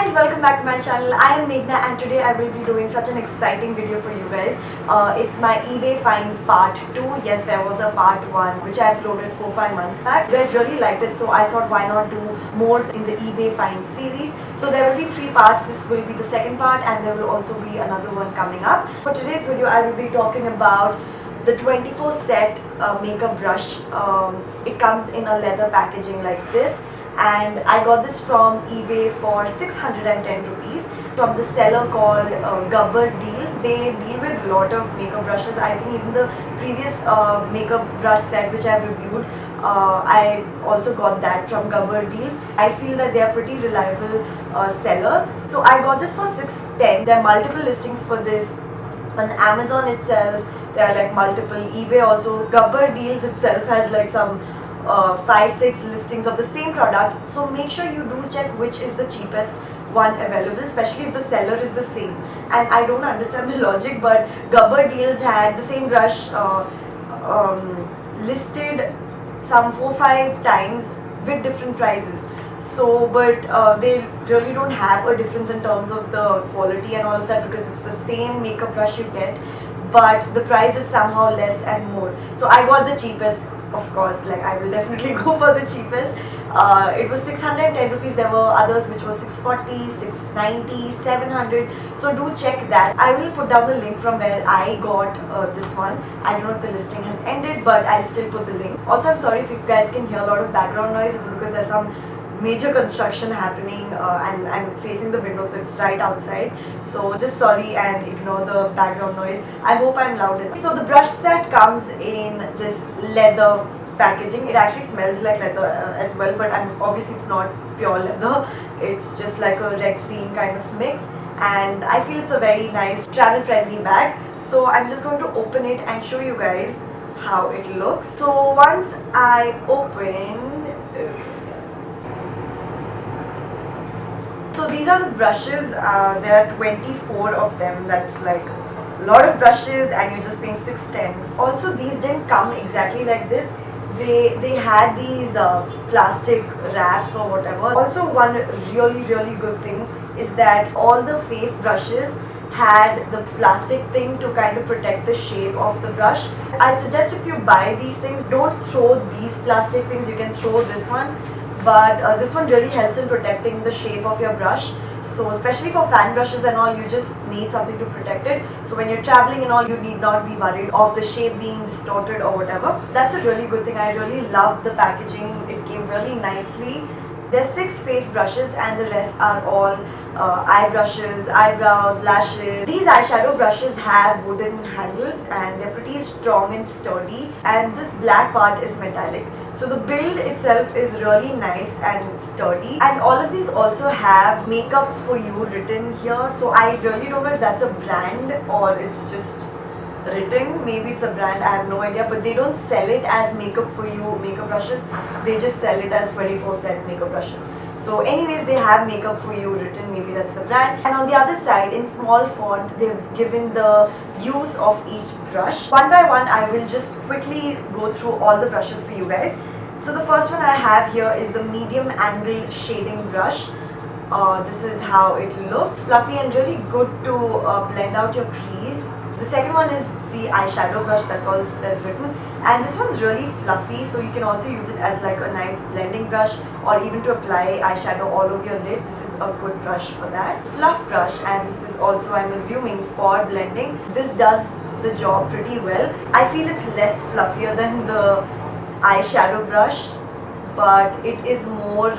guys, welcome back to my channel. I am Meghna and today I will be doing such an exciting video for you guys. It's my eBay finds part 2. Yes, there was a part 1 which I uploaded 4-5 months back. You guys really liked it, so I thought why not do more in the eBay finds series. So there will be 3 parts. This will be the second part and there will also be another one coming up. For today's video I will be talking about the 24 set makeup brush. It comes in a leather packaging like this. And I got this from eBay for 610 rupees from the seller called Gubber Deals. They deal with a lot of makeup brushes. I think even the previous makeup brush set which I've reviewed, I also got that from Gubber Deals. I feel that they are pretty reliable seller. So I got this for 610. There are multiple listings for this on Amazon itself. There are like multiple eBay also. Gubber Deals itself has like some 5-6 listings of the same product, so make sure you do check which is the cheapest one available, especially if the seller is the same. And I don't understand the logic, but Gubber Deals had the same brush listed some 4-5 times with different prices. So but they really don't have a difference in terms of the quality and all of that, because it's the same makeup brush you get, but the price is somehow less and more. So I got the cheapest. Of course, like I will definitely go for the cheapest. It was 610 rupees. There were others which was 640, 690, 700. So do check that. I will put down the link from where I got this one. I don't know if the listing has ended, but I'll still put the link. Also, I'm sorry if you guys can hear a lot of background noise. It's because there's some major construction happening and I'm facing the window, so it's right outside. So just sorry and ignore the background noise. I hope I'm loud enough. So the brush set comes in this leather packaging. It actually smells like leather as well, but obviously it's not pure leather. It's just like a Rexine kind of mix, and I feel it's a very nice travel friendly bag. So I'm just going to open it and show you guys how it looks. So once I open, so these are the brushes. There are 24 of them. That's like a lot of brushes, and you're just paying 610. Also, these didn't come exactly like this. They had these plastic wraps or whatever. Also, one really good thing is that all the face brushes had the plastic thing to kind of protect the shape of the brush. I'd suggest if you buy these things, don't throw these plastic things. You can throw this one, but this one really helps in protecting the shape of your brush. So especially for fan brushes and all, you just need something to protect it. So when you're traveling and all, you need not be worried of the shape being distorted or whatever. That's a really good thing. I really love the packaging. It came really nicely. There's 6 face brushes and the rest are all eye brushes, eyebrows, lashes. These eyeshadow brushes have wooden handles and they're pretty strong and sturdy, and this black part is metallic. So the build itself is really nice and sturdy, and all of these also have makeup for you written here. So I really don't know if that's a brand or it's just written. Maybe it's a brand, I have no idea, but they don't sell it as makeup for you makeup brushes. They just sell it as 24 set makeup brushes. So anyways, they have makeup for you written, maybe that's the brand. And on the other side, in small font, they've given the use of each brush. One by one, I will just quickly go through all the brushes for you guys. So the first one I have here is the medium angle shading brush. This is how it looks. Fluffy and really good to blend out your crease. The second one is the eyeshadow brush, that's all that's written, and this one's really fluffy, so you can also use it as like a nice blending brush or even to apply eyeshadow all over your lid. This is a good brush for that. Fluff brush, and this is also, I'm assuming, for blending. This does the job pretty well. I feel it's less fluffier than the eyeshadow brush, but it is more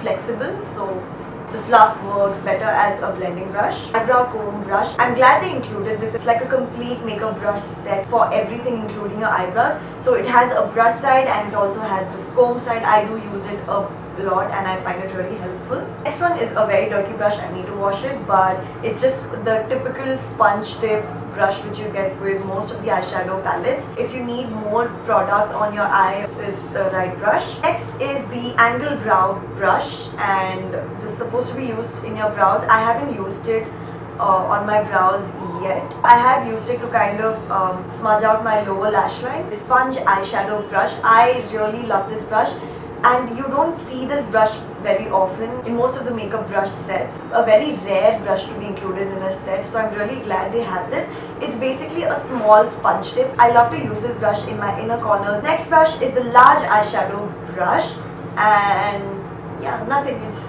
flexible, so the fluff works better as a blending brush. Eyebrow comb brush. I'm glad they included this. It's like a complete makeup brush set for everything, including your eyebrows. So it has a brush side and it also has this comb side. I do use it a lot and I find it really helpful. Next one is a very dirty brush. I need to wash it, but it's just the typical sponge tip brush which you get with most of the eyeshadow palettes. If you need more product on your eye, this is the right brush. Next is the angle brow brush, and this is supposed to be used in your brows. I haven't used it on my brows yet. I have used it to kind of smudge out my lower lash line. The sponge eyeshadow brush. I really love this brush. and you don't see this brush very often in most of the makeup brush sets. A very rare brush to be included in a set, so I'm really glad they have this. It's basically a small sponge tip. I love to use this brush in my inner corners. Next brush is the large eyeshadow brush, and yeah, nothing, it's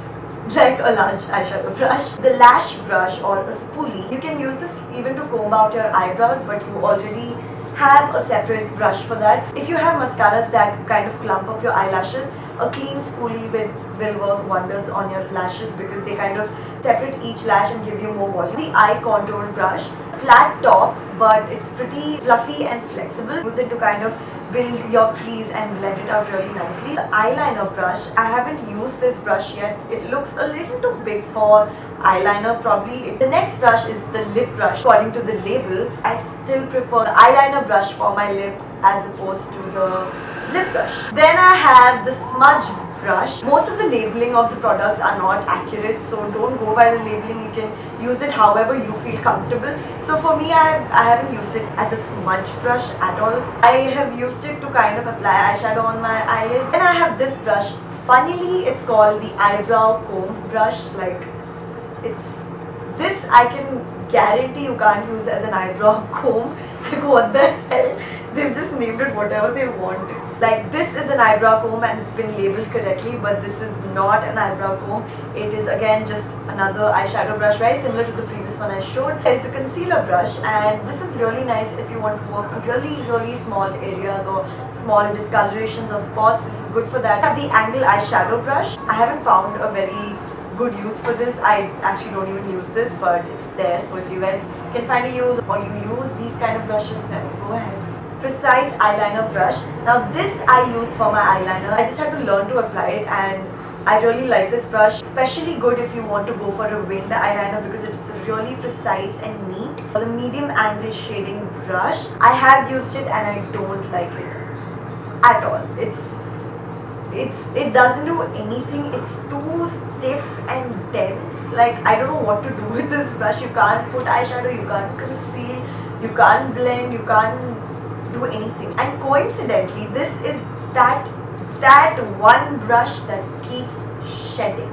like a large eyeshadow brush. The lash brush or a spoolie. You can use this even to comb out your eyebrows, but you already have a separate brush for that. If you have mascaras that kind of clump up your eyelashes, a clean spoolie will work wonders on your lashes because they kind of separate each lash and give you more volume. The eye contour brush, flat top, but it's pretty fluffy and flexible. Use it to kind of build your crease and blend it out really nicely. The eyeliner brush, I haven't used this brush yet. It looks a little too big for eyeliner probably. The next brush is the lip brush. According to the label, I still prefer the eyeliner brush for my lip as opposed to the lip brush. Then I have the smudge brush. Most of the labeling of the products are not accurate, so don't go by the labeling. You can use it however you feel comfortable. So for me, I haven't used it as a smudge brush at all. I have used it to kind of apply eyeshadow on my eyelids. Then I have this brush. Funnily, it's called the eyebrow comb brush. Like, it's this, I can guarantee you can't use as an eyebrow comb. Like, what the hell? They've just named it whatever they want. Like, this is an eyebrow comb and it's been labeled correctly, but this is not an eyebrow comb. It is again just another eyeshadow brush, very similar to the previous one I showed. It's the concealer brush, and this is really nice if you want to work on really small areas or small discolorations or spots. This is good for that. I have the angle eyeshadow brush. I haven't found a very good use for this. I actually don't even use this, but it's there. So if you guys can find a use or you use these kind of brushes, then go ahead. Precise eyeliner brush. Now this I use for my eyeliner. I just had to learn to apply it, and I really like this brush. Especially good if you want to go for a winged eyeliner because it's really precise and neat. For the medium angle shading brush, I have used it and I don't like it at all. It doesn't do anything. It's too stiff and dense. Like, I don't know what to do with this brush. You can't put eyeshadow, you can't conceal, you can't blend, you can't do anything. And coincidentally, this is that one brush that keeps shedding.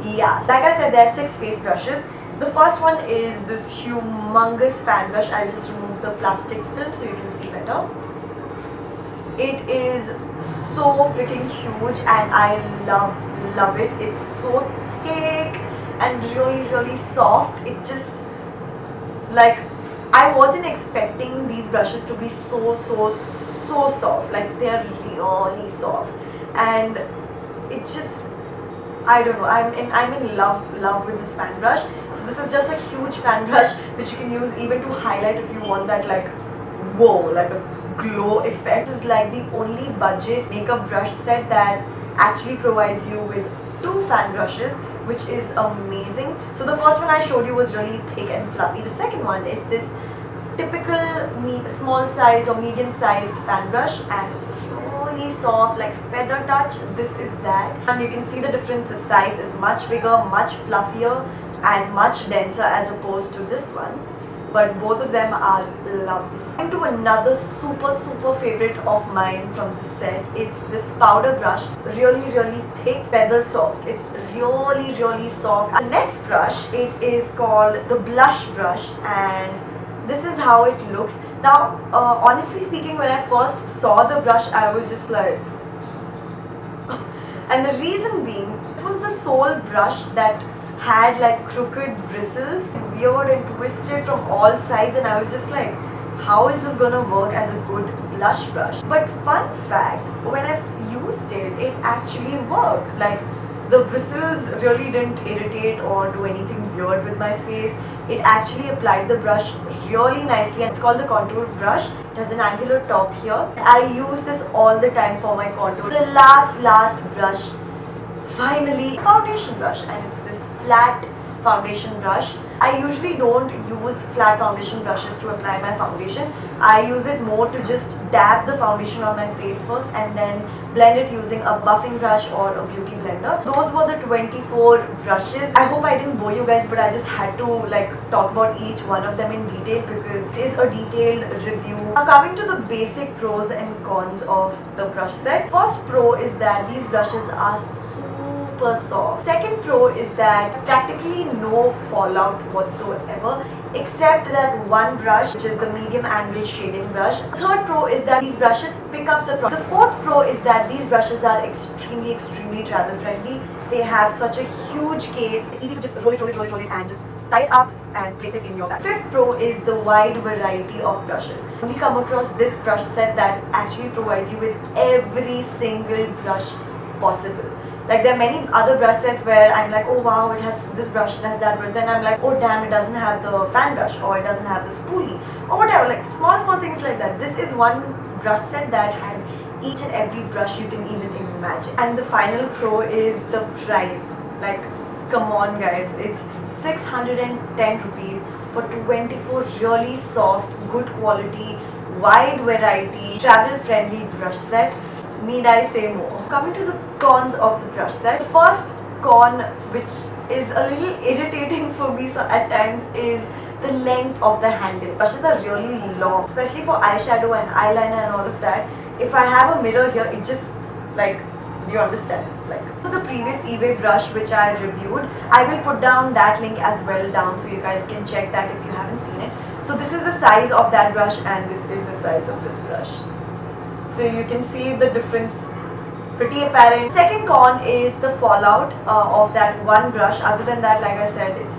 Yeah, like I said, there are 6 face brushes. The first one is this Humongous Fan Brush. I'll just remove the plastic film so you can see better. It is so freaking huge and I love it. It's so thick and really soft. It just, like, I wasn't expecting these brushes to be so soft. Like, they're really soft, and it just, I don't know, I'm in love with this fan brush. So this is just a huge fan brush which you can use even to highlight if you want that, like, whoa, like a glow effect. This is like the only budget makeup brush set that actually provides you with 2 fan brushes, which is amazing. So the first one I showed you was really thick and fluffy. The second one is this typical small size or medium sized fan brush, and it's really soft, like feather touch. This is that, and you can see the difference. The size is much bigger, much fluffier and much denser as opposed to this one, but both of them are loves. Into another super favorite of mine from the set. It's this powder brush, really thick, feather soft. It's really soft. The next brush, it is called the blush brush, and this is how it looks. Now, honestly speaking, when I first saw the brush, I was just like, and the reason being, it was the sole brush that had like crooked bristles, weird and twisted from all sides, and I was just like, how is this gonna work as a good blush brush? But fun fact, when I used it, it actually worked. Like, the bristles really didn't irritate or do anything weird with my face. It actually applied the brush really nicely. It's called the contour brush. It has an angular top here. I use this all the time for my contour. The last brush, finally, foundation brush, and it's this flat foundation brush. I usually don't use flat foundation brushes to apply my foundation. I use it more to just dab the foundation on my face first and then blend it using a buffing brush or a beauty blender. Those were the 24 brushes. I hope I didn't bore you guys, but I just had to like talk about each one of them in detail because it is a detailed review. Now coming to the basic pros and cons of the brush set. First pro is that these brushes are super soft. Second pro is that practically no fallout whatsoever except that one brush, which is the medium angle shading brush. Third pro is that these brushes pick up the product. The fourth pro is that these brushes are extremely travel friendly. They have such a huge case. It's easy to just roll it and just tie it up and place it in your bag. Fifth pro is the wide variety of brushes. We come across this brush set that actually provides you with every single brush possible. Like there are many other brush sets where I'm like, oh wow, it has this brush, it has that brush. Then I'm like, oh damn, it doesn't have the fan brush or it doesn't have the spoolie or whatever. Like small things like that. This is one brush set that had each and every brush you can even imagine. And the final pro is the price. Like, come on guys, it's 610 rupees for 24 really soft, good quality, wide variety, travel friendly brush set. Need I say more? Coming to the cons of the brush set. First con, which is a little irritating for me at times, is the length of the handle. Brushes are really long, especially for eyeshadow and eyeliner and all of that. If I have a mirror here, it just like, you understand? Like, so the previous eBay brush which I reviewed, I will put down that link as well down so you guys can check that if you haven't seen it. So this is the size of that brush and this is the size of this brush. So you can see the difference. It's pretty apparent. Second con is the fallout of that one brush. Other than that, like I said, it's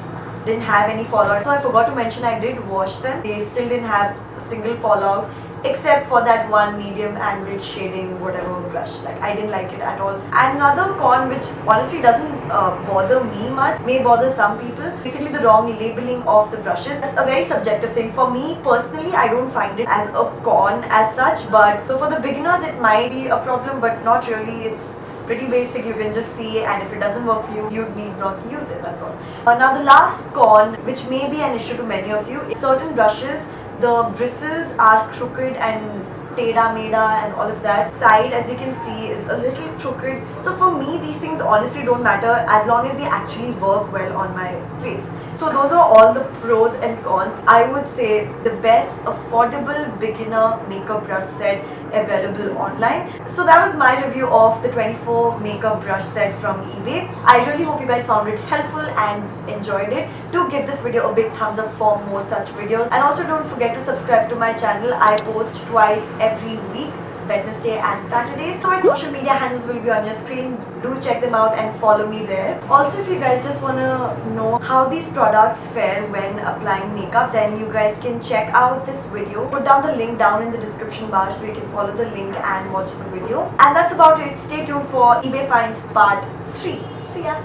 didn't have any fallout. So I forgot to mention I did wash them. They still didn't have a single fallout except for that one medium angled shading whatever brush. Like I didn't like it at all. And another con which honestly doesn't bother me much, may bother some people, basically the wrong labeling of the brushes. That's a very subjective thing. For me personally, I don't find it as a con as such, but so for the beginners it might be a problem, but not really. It's pretty basic. You can just see, and if it doesn't work for you, you need not use it, that's all. Now the last con, which may be an issue to many of you, is certain brushes, the bristles are crooked and teda meda and all of that. Side, as you can see, is a little crooked. So for me, these things honestly don't matter as long as they actually work well on my face. So those are all the pros and cons. I would say the best affordable beginner makeup brush set available online. So that was my review of the 24 makeup brush set from eBay. I really hope you guys found it helpful and enjoyed it. Do give this video a big thumbs up for more such videos. And also don't forget to subscribe to my channel. I post twice every week, Wednesday and Saturdays. So my social media handles will be on your screen. Do check them out and follow me there. Also, if you guys just want to know how these products fare when applying makeup, then you guys can check out this video. Put down the link down in the description bar so you can follow the link and watch the video. And that's about it. Stay tuned for eBay Finds Part 3. See ya!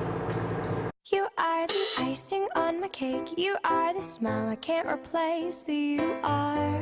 You are the icing on my cake. You are the smile I can't replace. You are.